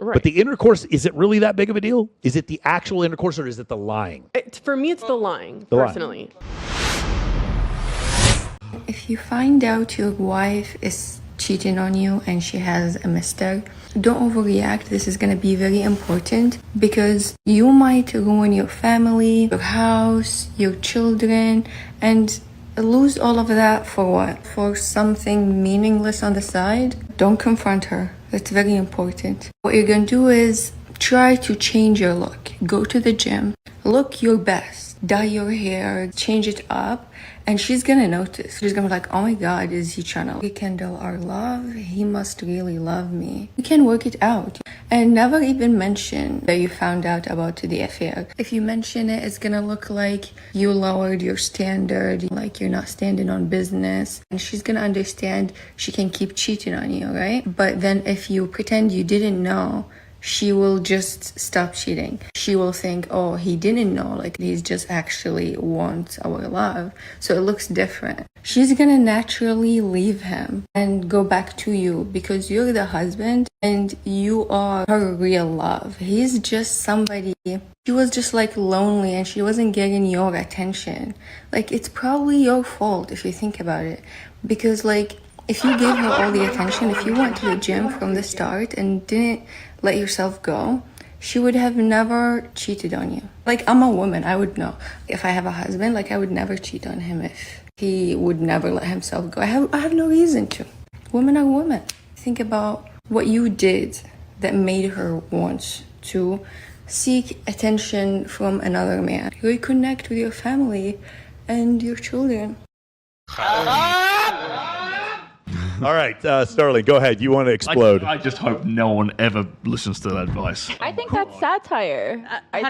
Right. But the intercourse, is it really that big of a deal? Is it the actual intercourse or is it the lying? For me, it's the lying, personally. If you find out your wife is cheating on you and she has a mistake, don't overreact. This is going to be very important because you might ruin your family, your house, your children, and lose all of that for what? For something meaningless on the side? Don't confront her. That's very important. What you're going to do is try to change your look. Go to the gym. Look your best. Dye your hair. Change it up. And she's gonna notice. She's gonna be like, oh my God, is he trying to rekindle our love? He must really love me. You can work it out. And never even mention that you found out about the affair. If you mention it, it's gonna look like you lowered your standard, like you're not standing on business. And she's gonna understand she can keep cheating on you, right? But then if you pretend you didn't know, she will just stop cheating. She will think, oh, he didn't know, like he's just actually wants our love. So it looks different. She's gonna naturally leave him and go back to you because you're the husband and you are her real love. He's just somebody, she was just like lonely and she wasn't getting your attention. Like it's probably your fault if you think about it. Because like, if you gave her all the attention, if you went to the gym from the start and didn't let yourself go, she would have never cheated on you. Like, I'm a woman, I would know. If I have a husband, like, I would never cheat on him if he would never let himself go. I have no reason to. Women are women. Think about what you did that made her want to seek attention from another man. Reconnect with your family and your children. All right, Sterling, go ahead. You want to explode. I just hope no one ever listens to that advice. I think that's satire. I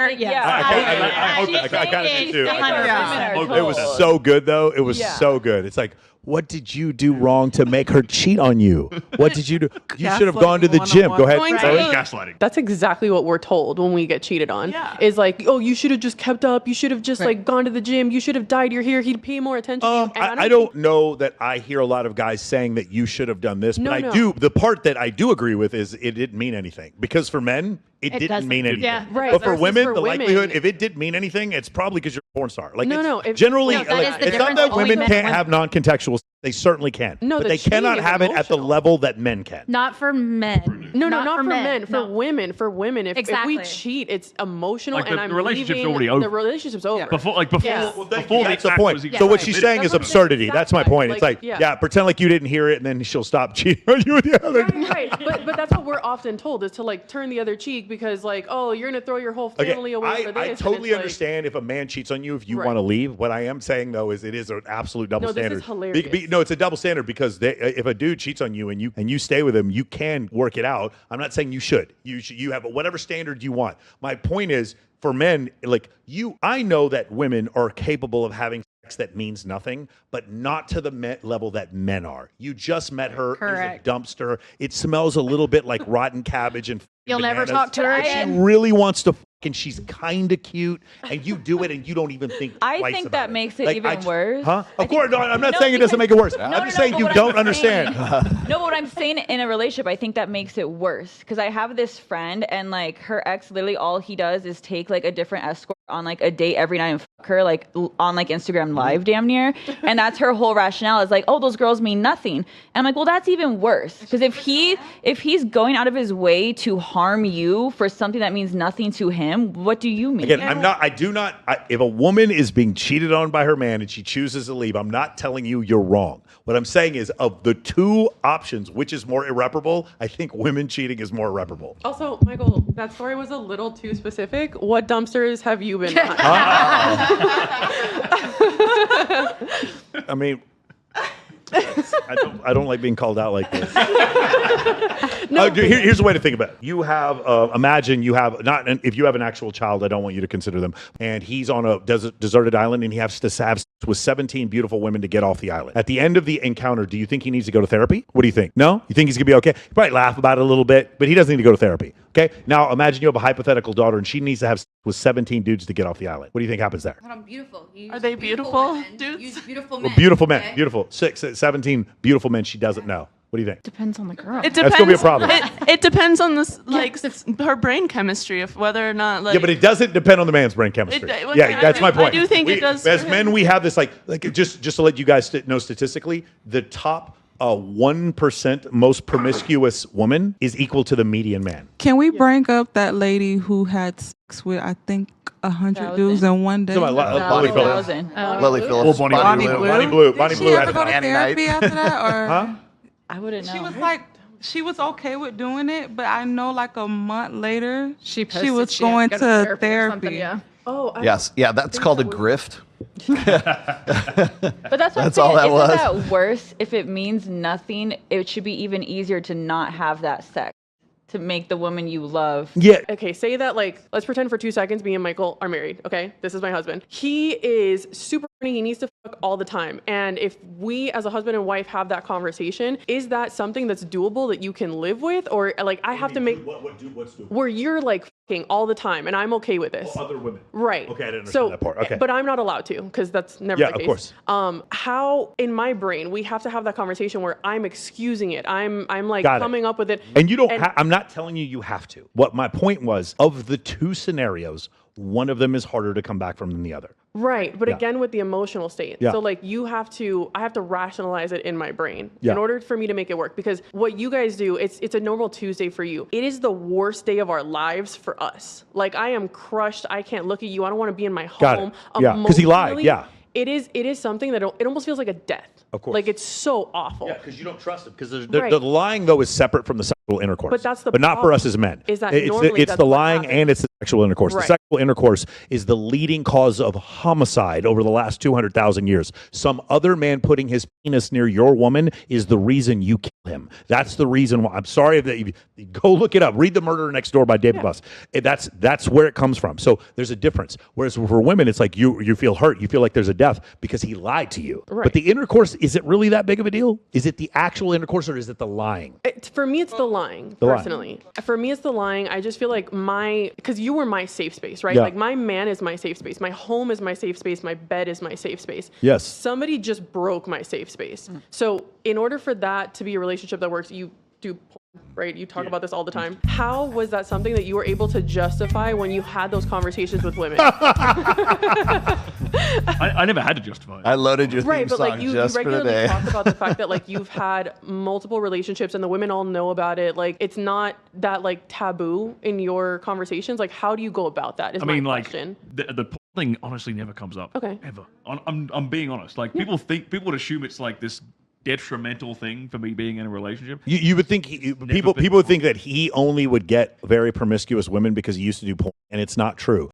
think, I kind of do too. Yeah. It was so good, though. It was so good. It's like, what did you do wrong to make her cheat on you? What did you do? You should have gone to the gym. Go ahead. Gaslighting. That's exactly what we're told when we get cheated on. Yeah. Is like, oh, you should have just kept up. You should have just like gone to the gym. You should have dyed your hair. He'd pay more attention to you. And I don't know that I hear a lot of guys saying that you should have done this, but I do. The part that I do agree with is it didn't mean anything. Because for men, it didn't mean anything. Yeah, right. But for women, For the women, likelihood, if it didn't mean anything, it's probably because you're a porn star. Like, generally, No, that is the it's not difference that between women men can't and have non-contextual. They certainly can. No, but the they cannot cheating is have it at the emotional. level that men can. Not for men. No, not for men. No. For women. For women. If Exactly. we cheat, it's emotional, Like and the I'm relationship's leaving, already over. The relationship's over. Before Yes. before That's the the act point. was So what she's committed. saying is absurdity. That's my point. It's like, yeah. pretend like you didn't hear it, and then she'll stop cheating on you with the other. Right. But that's what we're often told is to like turn the other cheek because like, oh, you're gonna throw your whole family away for this. I and totally it's understand if a man cheats on you if you Right. want to leave. What I am saying though is it is an absolute double No, this is standard. hilarious. No, it's a double standard because if a dude cheats on you and you stay with him, you can work it out. I'm not saying you should. You have whatever standard you want. My point is for men, like I know that women are capable of having sex that means nothing, but not to the level that men are. You just met her. Correct. There's a dumpster. It smells a little bit like rotten cabbage and You'll never bananas. talk to her She again. really wants to and she's kind of cute, and you do it, and you don't even think I twice think about that it. makes it Like, even worse. Huh? Of course, no, I'm not No, saying it doesn't make it worse. I'm just saying but you what don't I'm understand. No, what I'm saying in a relationship, I think that makes it worse. Because I have this friend, and like her ex, literally all he does is take like a different escort on like a date every night and fuck her like on like Instagram Live, damn near. And that's her whole rationale is like, oh, those girls mean nothing. And I'm like, well, that's even worse. Because if he's going out of his way to harm you for something that means nothing to him, what do you mean? Again, if a woman is being cheated on by her man and she chooses to leave, I'm not telling you you're wrong. What I'm saying is of the two options, which is more irreparable, I think women cheating is more irreparable. Also, Michael, that story was a little too specific. What dumpsters have you been on? I mean, I don't like being called out like this. Here's a way to think about it. You have, imagine you have, if you have an actual child, I don't want you to consider them, and he's on a deserted island and he has to have sex with 17 beautiful women to get off the island. At the end of the encounter, do you think he needs to go to therapy? What do you think? No? You think he's going to be okay? He probably laugh about it a little bit, but he doesn't need to go to therapy. Okay? Now, imagine you have a hypothetical daughter and she needs to have sex with 17 dudes to get off the island. What do you think happens there? I'm beautiful. Are they beautiful dudes? Use beautiful men. Well, beautiful men. Okay? Beautiful. 17 beautiful men she doesn't know. What do you think? Depends on the girl. It depends. That's gonna be a problem. It depends on this, her brain chemistry, of whether or not Yeah, but it doesn't depend on the man's brain chemistry. That's my point. I do think it does. As men, we have this like just to let you guys know statistically, the top 1% most promiscuous woman is equal to the median man. Can we bring up that lady who had sex with, I think, 100 dudes in one day? Lily Phillips. Lily Phillips. Bonnie Blue. Did she ever go to therapy after that? Or Huh? I wouldn't know. she was like, she was okay with doing it, but I know like a month later, she was she had going go to therapy. therapy. Yeah. Oh, Yes. Yeah, that's called a grift. But that's all that isn't was. that worse? If it means nothing, it should be even easier to not have that sex, to make the woman you love. Yeah. Okay, say that let's pretend for 2 seconds me and Michael are married, okay? This is my husband. He is super horny, he needs to fuck all the time. And if we as a husband and wife have that conversation, is that something that's doable that you can live with? Or I have to make what's doable? where you're fucking all the time and I'm okay with this. Other women. Right. Okay, I didn't understand that part. Okay. But I'm not allowed to, because that's never the case. of course. How in my brain we have to have that conversation where I'm excusing it. I'm Got it. coming up with it. And you don't I'm not telling you have to. What my point was, of the two scenarios, one of them is harder to come back from than the other. Right, but again with the emotional state. Yeah. So I have to rationalize it in my brain Yeah. in order for me to make it work. Because what you guys do, it's a normal Tuesday for you. It is the worst day of our lives for us. I am crushed. I can't look at you. I don't want to be in my Got home. it. Yeah, 'cause he lied. Emotionally, Yeah. It is something that it almost feels like a death. Of course. It's so awful. Yeah, because you don't trust him. Because Right. the lying though is separate from the sexual intercourse. But that's the not for problem, us as men. is that it's normally it's that's the what lying happens. and it's the sexual intercourse. Right. The sexual intercourse is the leading cause of homicide over the last 200,000 years. Some other man putting his penis near your woman is the reason you kill him. That's the reason why. I'm sorry that you go look it up. Read The Murderer Next Door by David Buss. That's where it comes from. So there's a difference. Whereas for women, it's like you feel hurt. You feel like there's a death because he lied to you. Right. But the intercourse, is it really that big of a deal? Is it the actual intercourse or is it the lying? For me, it's the lying, The lying. personally. For me, it's the lying. I just feel like because you were my safe space, right? Yeah. My man is my safe space. My home is my safe space. My bed is my safe space. Yes. Somebody just broke my safe space. So in order for that to be a relationship that works, you do porn, right? You talk about this all the time. How was that something that you were able to justify when you had those conversations with women? I never had to justify it. I loaded your Right, theme but song you just for regularly today. talk about the fact that you've had multiple relationships and the women all know about it. It's not that taboo in your conversations. How do you go about that? Is my question. The thing honestly never comes up. Okay. Ever. I'm being honest. People would assume it's this detrimental thing for me being in a relationship. You would think people would think that he only would get very promiscuous women because he used to do porn, and it's not true.